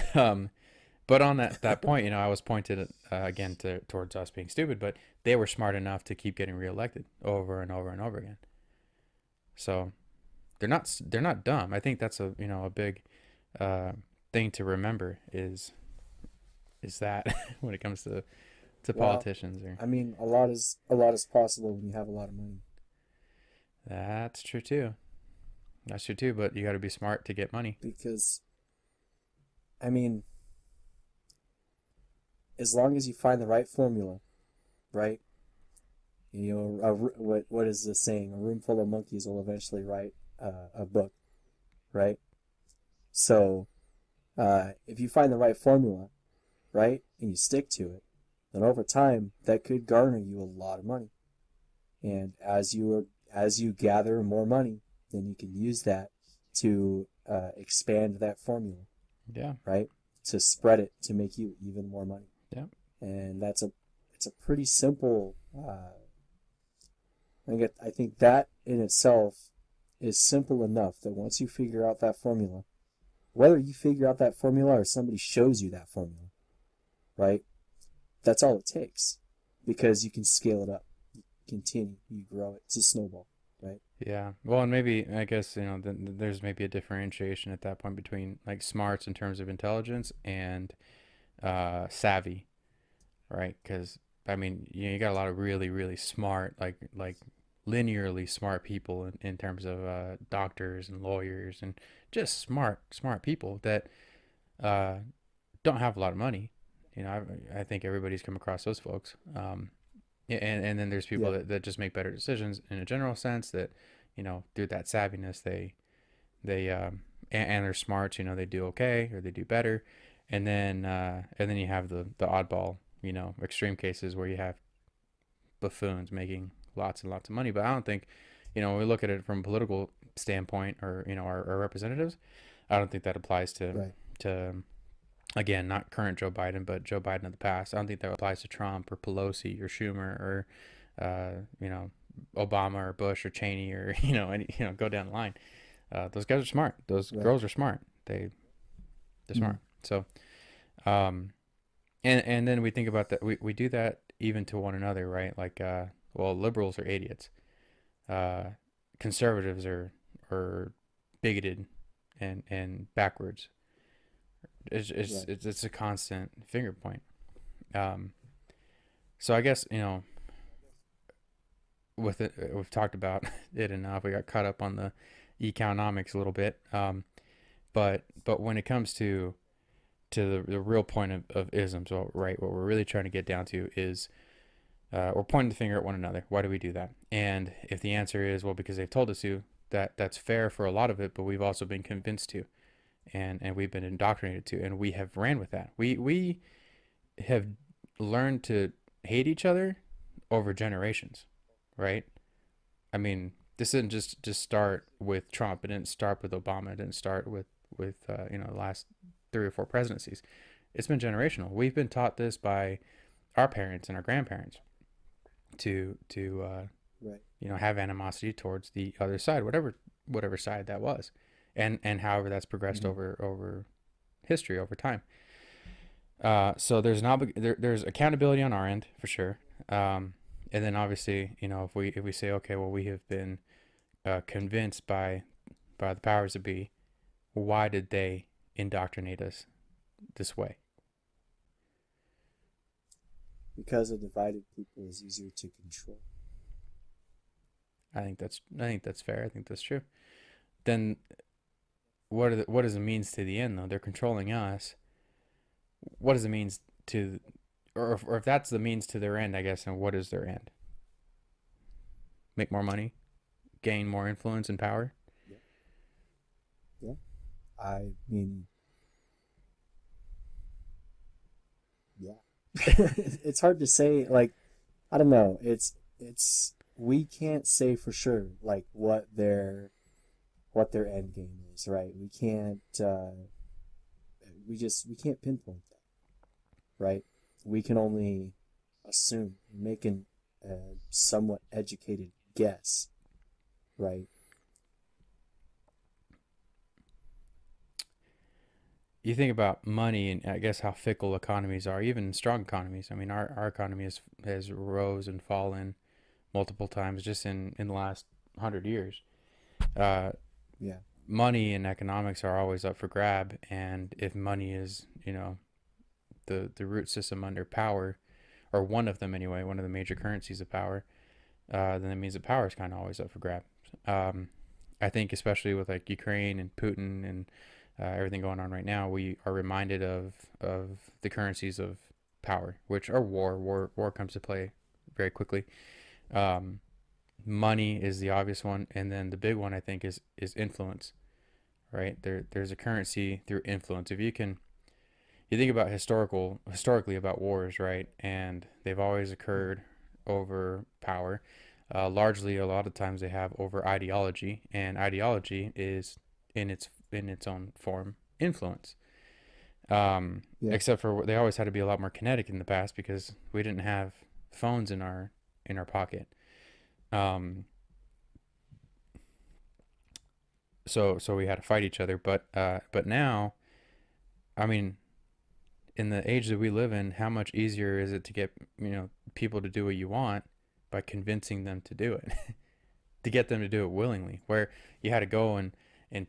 But on that point, I was pointed again towards us being stupid, but they were smart enough to keep getting reelected over and over and over again. So they're not dumb. I think that's a big uh, thing to remember is that when it comes to Well, politicians. Or I mean, a lot is possible when you have a lot of money. that's true too. That's true too. But you got to be smart to get money. Because I mean, as long as you find the right formula, right? What is the saying? A room full of monkeys will eventually write a book, right? So if you find the right formula, right, and you stick to it, then over time that could garner you a lot of money. And as you gather more money, then you can use that to expand that formula, Yeah. right? To spread it to make you even more money. Yeah. And it's a pretty simple. I think that in itself is simple enough that once you figure out that formula, whether you figure out that formula or somebody shows you that formula, right? That's all it takes. because you can scale it up, you continue, you grow it. It's a snowball, right? Yeah. Well, and maybe I guess there's maybe a differentiation at that point between like smarts in terms of intelligence and savvy, right? Because I mean, you got a lot of really really smart like linearly smart people in terms of doctors and lawyers and just smart people that uh, don't have a lot of money. I think everybody's come across those folks. And then there's people Yeah, that just make better decisions in a general sense that through that savviness they and they're smart, they do okay or they do better. And then you have the oddball, extreme cases where you have buffoons making lots and lots of money. But I don't think, when we look at it from a political standpoint, or our representatives, I don't think that applies right. to again, not current Joe Biden, but Joe Biden of the past. I don't think that applies to Trump or Pelosi or Schumer or Obama or Bush or Cheney or go down the line. Those guys are smart. Those Right. girls are smart. They're Mm. smart. So um, and then we think about that. We do that even to one another, right? Like well, liberals are idiots. Uh, conservatives are bigoted and backwards. It's, it's Right. it's it's a constant finger point. Um, so I guess with it, we've talked about it enough. We got caught up on the E-Cow-nomics a little bit. But when it comes to the real point of isms, well, right, what we're really trying to get down to is we're pointing the finger at one another. Why do we do that? And if the answer is, well, because they've told us to, that's fair for a lot of it, but we've also been convinced to, and we've been indoctrinated to, and we have ran with that. We have learned to hate each other over generations, right? I mean, this didn't just start with Trump. It didn't start with Obama. It didn't start with the last 3 or 4 presidencies. It's been generational. We've been taught this by our parents and our grandparents to Right. have animosity towards the other side, whatever side that was, and however that's progressed Hmm. over history over time. So there's accountability on our end for sure. And then obviously, if we say, okay, well, we have been convinced by the powers that be, why did they indoctrinate us this way? Because a divided people is easier to control. I think that's fair. I think that's true. Then what is the means to the end though? They're controlling us. What is the means to, or if that's the means to their end, I guess, then what is their end? Make more money, gain more influence and power. Yeah. Yeah. I mean, yeah. It's hard to say. Like, I don't know. It's we can't say for sure like what their end game is, right? We can't. We can't pinpoint that, right? We can only assume, make an somewhat educated guess, right? You think about money and I guess how fickle economies are, even strong economies. I mean, our economy has rose and fallen multiple times just in the last 100 years. Uh, Yeah. Money and economics are always up for grab, and if money is the root system under power, or one of them anyway, one of the major currencies of power, then that means that power is kind of always up for grab. Um, I think especially with like Ukraine and Putin and everything going on right now, we are reminded of the currencies of power, which are war. War comes to play very quickly. Um, Money is the obvious one, and then the big one I think is influence. Right there's a currency through influence. If you think about historically about wars, right, and they've always Mm. occurred over power. Largely, a lot of times they have over ideology, and ideology is in its own form influence. Yeah. Except for they always had to be a lot more kinetic in the past because we didn't have phones in our pocket. Um, so we had to fight each other. But now, I mean, in the age that we live in, how much easier is it to get, people to do what you want by convincing them to do it, to get them to do it willingly, where you had to go and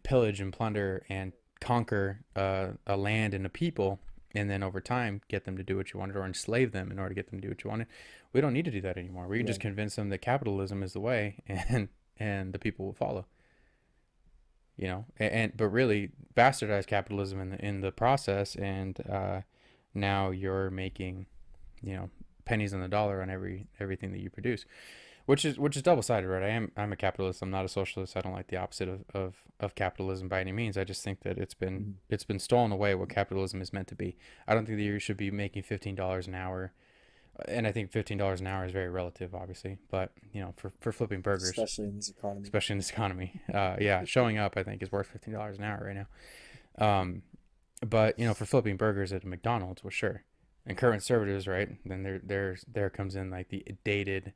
pillage and plunder and conquer a land and a people, and then over time get them to do what you wanted, or enslave them in order to get them to do what you wanted. We don't need to do that anymore. We can just Right. convince them that capitalism is the way, and the people will follow. But really bastardize capitalism in the process, and now you're making, pennies on the dollar on everything that you produce, which is double sided, right? I'm a capitalist. I'm not a socialist. I don't like the opposite of capitalism by any means. I just think that Mhm. it's been stolen away what capitalism is meant to be. I don't think that you should be making $15 an hour, and I think $15 an hour is very relative, obviously. But for flipping burgers, Especially in this economy. especially in this economy, yeah, showing up I think is worth $15 an hour right now. But for flipping burgers at a McDonald's, well, sure. And current conservatives, right? Then there comes in like the dated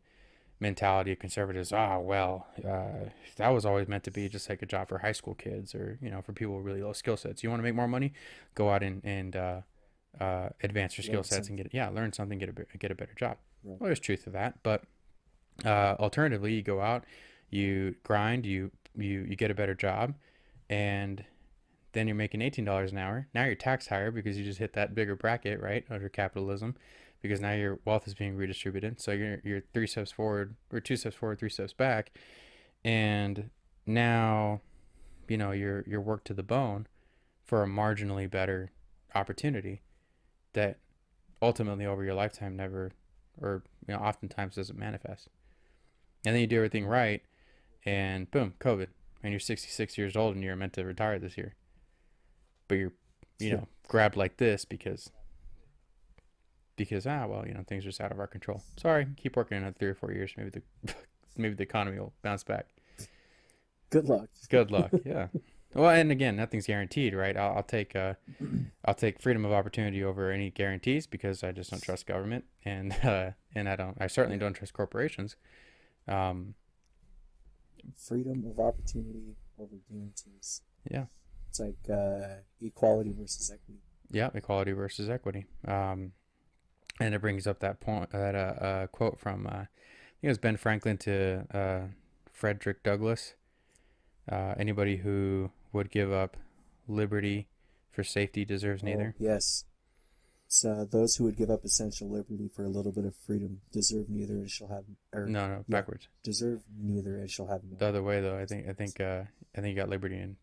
mentality of conservatives. That was always meant to be just like a job for high school kids, or for people with really low skill sets. You want to make more money, go out and advance your skill Learn sets and something. learn something, get a better job. Right. Well, there's truth to that, but alternatively, you go out, you grind, you get a better job, and then you're making $18 an hour. Now you're taxed higher because you just hit that bigger bracket, right, under capitalism, because now your wealth is being redistributed. So you're 3 steps forward, or 2 steps forward, 3 steps back, and now you're worked to the bone for a marginally better opportunity that ultimately over your lifetime never, or oftentimes doesn't manifest. And then you do everything Right. right, and boom, COVID, and you're 66 years old and you're meant to retire this year, but you're Yeah. grabbed like this because things are just out of our control. Sorry, keep working another 3 or 4 years. Maybe the maybe the economy will bounce back. Good luck. Good luck. Yeah. Well, and again, nothing's guaranteed, right? I'll take freedom of opportunity over any guarantees, because I just don't trust government, and I certainly Yeah. don't trust corporations. Um, Freedom of opportunity over guarantees. yeah, It's like equality versus equity. yeah, equality versus equity. And it brings up that point, that quote from I think it was Ben Franklin to Frederick Douglass. Anybody who would give up liberty for safety deserves Oh, neither. yes. It's those who would give up essential liberty for a little bit of freedom deserve neither and shall have, or No, no, yeah, backwards. deserve neither and shall have The none. other way though. I think you got liberty and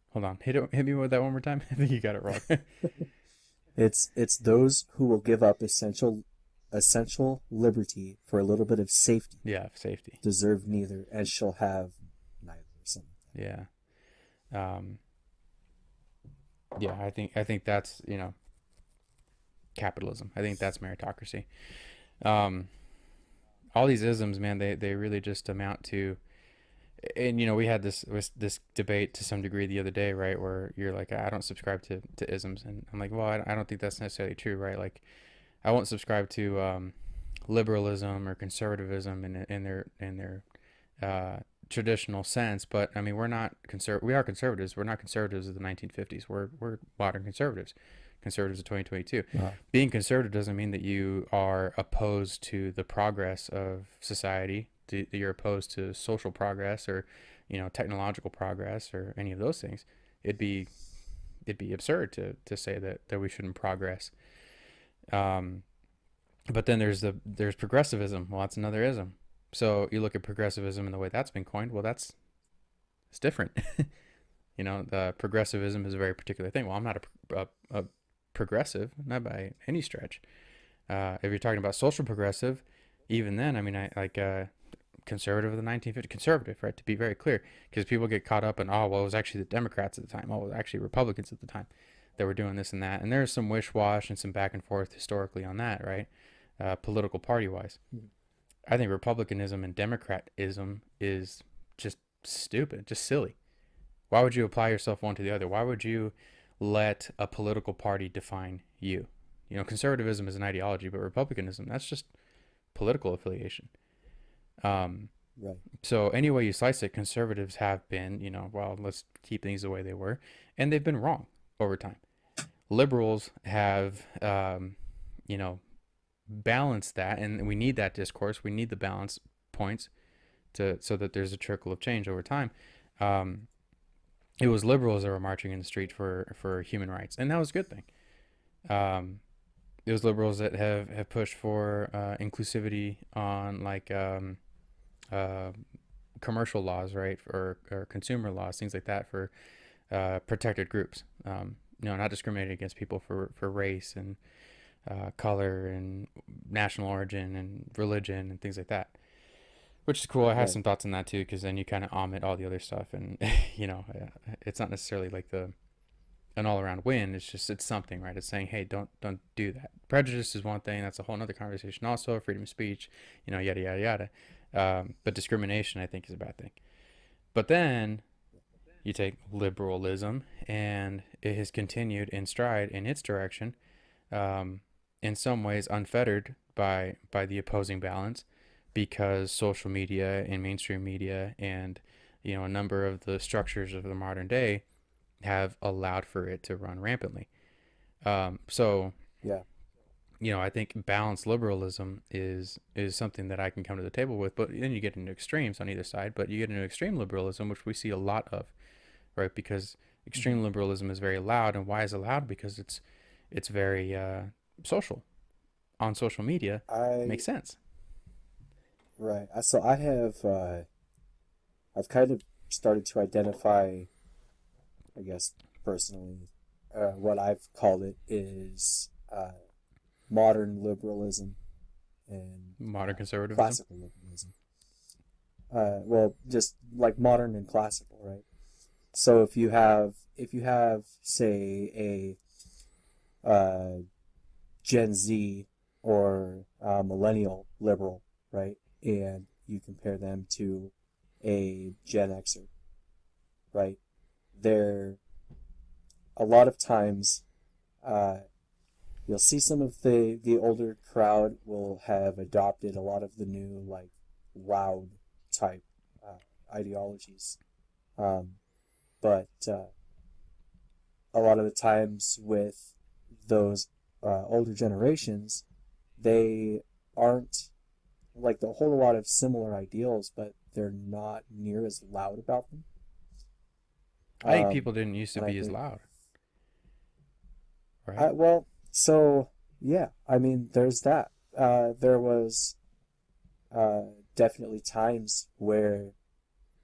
hold on. Hit me with that one more time. I think you got it wrong. It's those who will give up essential liberty for a little bit of safety Yeah, safety. deserve neither and shall have neither, or something like Yeah. Um, yeah, I think that's capitalism. I think that's meritocracy. Um, all these isms, man, they really just amount to, and we had this debate to some degree the other day, right, where you're like, I don't subscribe to isms, and I'm like, well, I don't think that's necessarily true, right? Like, I won't subscribe to liberalism or conservatism in their traditional sense, but I mean, we are conservatives. We're not conservatives of the 1950s. We're modern conservatives. Conservatives of 2022. that. Wow. Being conservative doesn't mean that you are opposed to the progress of society, that you're opposed to social progress, or technological progress, or any of those things. It'd be absurd to say that we shouldn't progress. um but then there's progressivism. Well, that's another ism. So you look at progressivism and the way that's been coined. Well, it's different. The progressivism is a very particular thing. Well, I'm not a progressive, not by any stretch. If you're talking about social progressive, even then, I mean, I like conservative of the 1950s, conservative, right? To be very clear, because people get caught up in, oh, well, it was actually the Democrats at the time. Oh, it was actually Republicans at the time that were doing this and that. And there's some wish wash and some back and forth historically on that, right? Political party wise. Mhm. I think republicanism and democratism is just stupid, just silly. Why would you apply yourself one to the other? Why would you let a political party define you? Conservatism is an ideology, but republicanism, that's just political affiliation. Um, Right. so any way you slice it, conservatives have been, well, let's keep things the way they were, and they've been wrong over time. liberals have, you know, balanced that, and we need that discourse. We need the balance points to so that there's a trickle of change over time. Um, it was liberals that were marching in the street for human rights, and that was a good thing. Um, it was liberals that have pushed for inclusivity on like uh, commercial laws, right, or consumer laws, things like that for protected groups. Not discriminating against people for race and color and national origin and religion and things like that. Which is cool. I have Right. some thoughts on that too, because then you kind of omit all the other stuff, and it's not necessarily like the an all around win. It's just it's something, right? It's saying, hey, don't do that. Prejudice is one thing. That's a whole other conversation. Also, freedom of speech, yada yada yada. But discrimination, I think, is a bad thing. But then you take liberalism, and it has continued in stride in its direction, um, in some ways unfettered by the opposing balance, because social media and mainstream media and a number of the structures of the modern day have allowed for it to run rampantly. So Yeah. I think balanced liberalism is something that I can come to the table with. But then you get into extremes on either side. But you get into extreme liberalism, which we see a lot of, right? Because Hmm. extreme liberalism is very loud, and why is it loud? Because it's very social on social media. I Makes sense. right. So I've kind of started to identify, I guess personally, what I've called it is modern liberalism and Modern conservatism. classical liberalism. Well, just like modern and classical, right? So if you have say a Gen Z or millennial liberal, right, and you compare them to a Gen Xer, right? They're a lot of times uh, you'll see some of the older crowd will have adopted a lot of the new like loud type ideologies, um, but a lot of the times with those older generations, they aren't like they'll hold a lot of similar ideals, but they're not near as loud about them. I think people didn't used to And I be as think, loud, right? well, so yeah, I mean, there's that. There was uh, definitely times where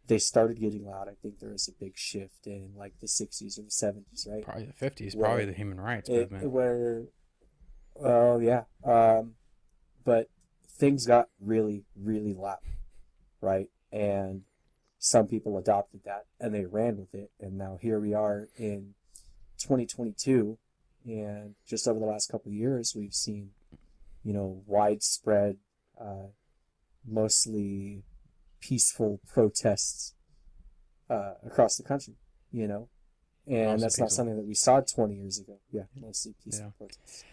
they started getting loud. I think there was a big shift in like the 60s or the 70s, right? Probably the 50s, probably Where the human rights it movement. where oh yeah, but things got really really loud, right? And some people adopted that and they ran with it, and now here we are in 2022, and just over the last couple of years, we've seen widespread, uh, mostly peaceful protests across the country. You know, and Mostly that's not peaceful. something that we saw 20 years ago. Yeah, mostly peaceful Yeah. protests.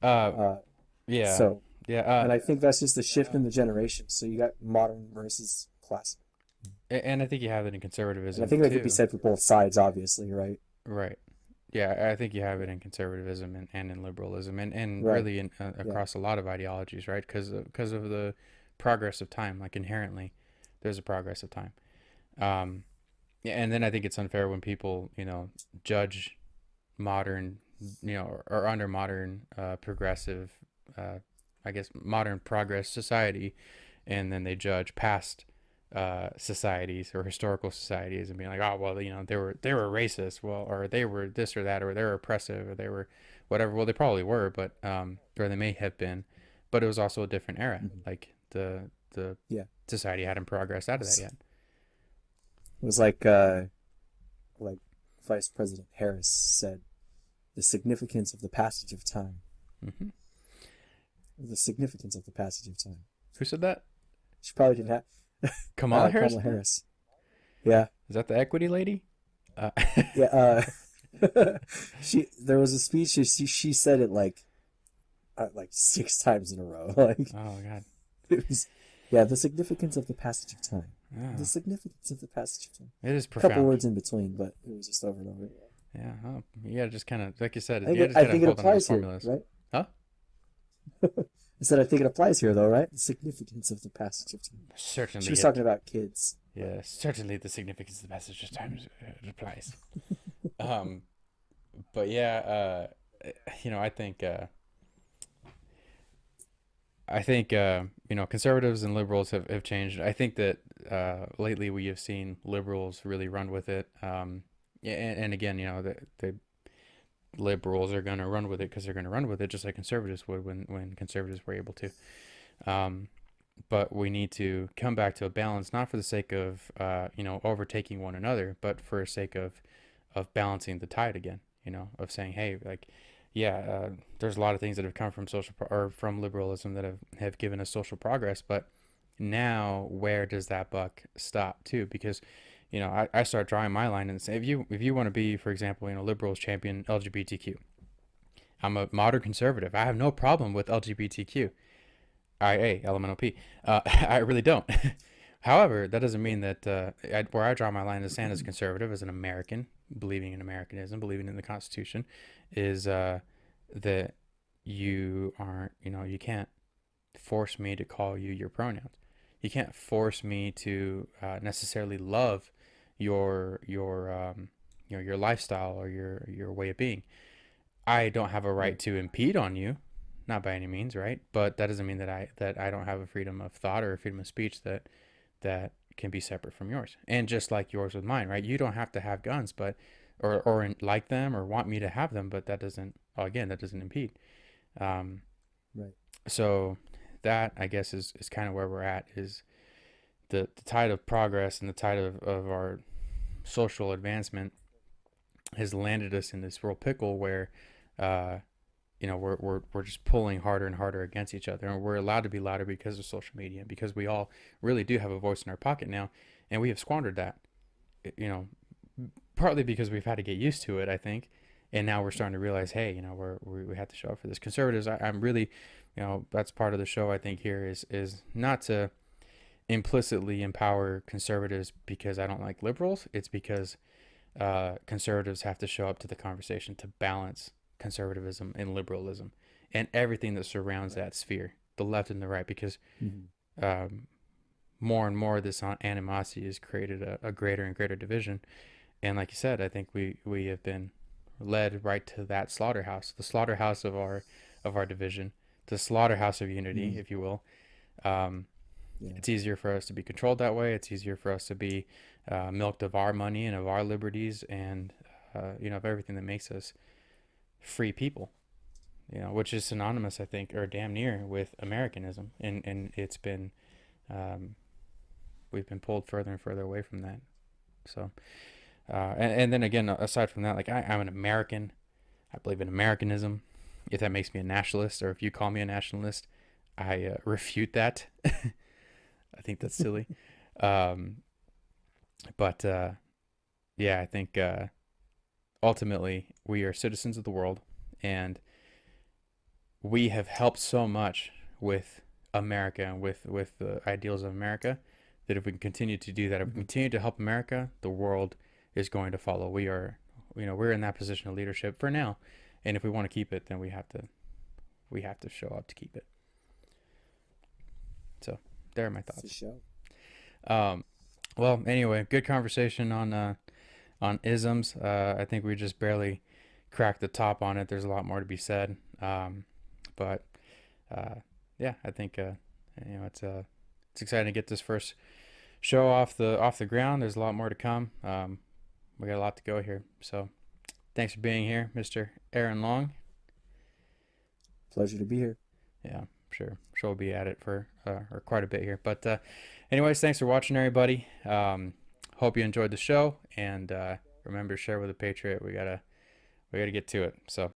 Uh, Uh, yeah. so, Yeah. and I think that's just a shift in the generation. So you got modern versus classic, And I think you have it in and I conservatism think that could be too. said for both sides, obviously, right? Right. Yeah, I think you have it Yeah, in conservatism and in liberalism and right. really in Yeah. across a lot of ideologies, right? Because of the progress of time, like inherently, there's a progress of time. Um, yeah, and then I think it's unfair when people, judge modern, or under modern progressive, uh, I guess modern progress society, and then they judge past societies or historical societies and being like, oh well, they were racist, well, or they were this or that, or they were oppressive, or they were whatever. Well, they probably were, but or they may have been, but it was also a different era. Hmm. Like the Yeah. society hadn't progressed out of that It yet. was like Vice President Harris said, the significance of the passage of time. Hmm. The significance of the passage of time. Who said that? She probably didn't have Kamala Harris Kamala said that? Harris. Yeah, Is that the equity lady? Uh, yeah. She there was a speech. She said it like 6 times in a row. Like oh God. it was, yeah. The significance of the passage of time. The Yeah. significance of the passage of time. It is A couple profound. words in between, but it was just over and over. Yeah, oh, you gotta just kind of, like you said, I you think gotta just I gotta think it hold on to those applies here, formulas. right? Huh? I said I think it applies here, though, right? The significance of the passage of time. She Certainly was talking it. about kids. Yeah, certainly the significance of the passage of time applies. Um, but yeah, I think conservatives and liberals have changed. I think that lately we have seen liberals really run with it. Yeah, and again, the liberals are going to run with it because they're going to run with it just like conservatives would when conservatives were able to. Um, but we need to come back to a balance, not for the sake of overtaking one another, but for the sake of balancing the tide again. Of saying, hey, like, yeah, there's a lot of things that have come from or from liberalism that have given us social progress, but now where does that buck stop too? Because I start drawing my line and say, if you want to be, for example, liberals champion LGBTQ. I'm a modern conservative. I have no problem with LGBTQ. IA, LMNOP. I really don't. However, that doesn't mean that where I draw my line in the sand as a conservative, as an American, believing in Americanism, believing in the Constitution, is that you aren't, you can't force me to call you your pronouns. You can't force me to necessarily love your lifestyle or your way of being. I don't have a right Right. to impede on you, not by any means, right? But that doesn't mean that I don't have a freedom of thought or a freedom of speech that can be separate from yours. And just like yours with mine, right? You don't have to have guns, but or like them or want me to have them, but that doesn't, again, that doesn't impede. Um, Right. so that, I guess, is kind of where we're at, is the tide of progress and the tide of our social advancement has landed us in this real pickle where uh, we're just pulling harder and harder against each other, and we're allowed to be louder because of social media, because we all really do have a voice in our pocket now, and we have squandered that. You know, Partly because we've had to get used to it, I think, and now we're starting to realize, hey, we have to show up for this. Conservatives, I'm really, that's part of the show. I think here is not to implicitly empower conservatives because I don't like liberals. It's because conservatives have to show up to the conversation to balance conservatism and liberalism and everything that surrounds Right. that sphere, the left and the right, because Hmm. um, more and more of this animosity has created a greater and greater division. And like you said, I think we have been led right to that slaughterhouse, the slaughterhouse of our division, the slaughterhouse of unity, Mm. if you will. Um, Yeah. it's easier for us to be controlled that way. It's easier for us to be milked of our money and of our liberties and of everything that makes us free people. Which is synonymous, I think, or damn near, with Americanism, and it's been we've been pulled further and further away from that. So, and then again, aside from that, like I'm an American. I believe in Americanism. If that makes me a nationalist, or if you call me a nationalist, I refute that. I think that's silly. Um, but yeah, I think ultimately we are citizens of the world, and we have helped so much with America and with the ideals of America, that if we can continue to do that, if we Hmm. continue to help America, the world is going to follow. We're in that position of leadership for now, and if we want to keep it, then we have to show up to keep it. So there are my For thoughts. sure. Um, well, anyway, good conversation on isms. I think we just barely cracked the top on it. There's a lot more to be said. But uh, yeah, I think it's exciting to get this first show off the ground. There's a lot more to come. We got a lot to go here. So thanks for being here, Mr. Aaron Long. Pleasure to be here. Yeah, sure we'll be at it for or quite a bit here. But anyways, thanks for watching, everybody. Hope you enjoyed the show, and remember to share with a patriot. We gotta get to it. So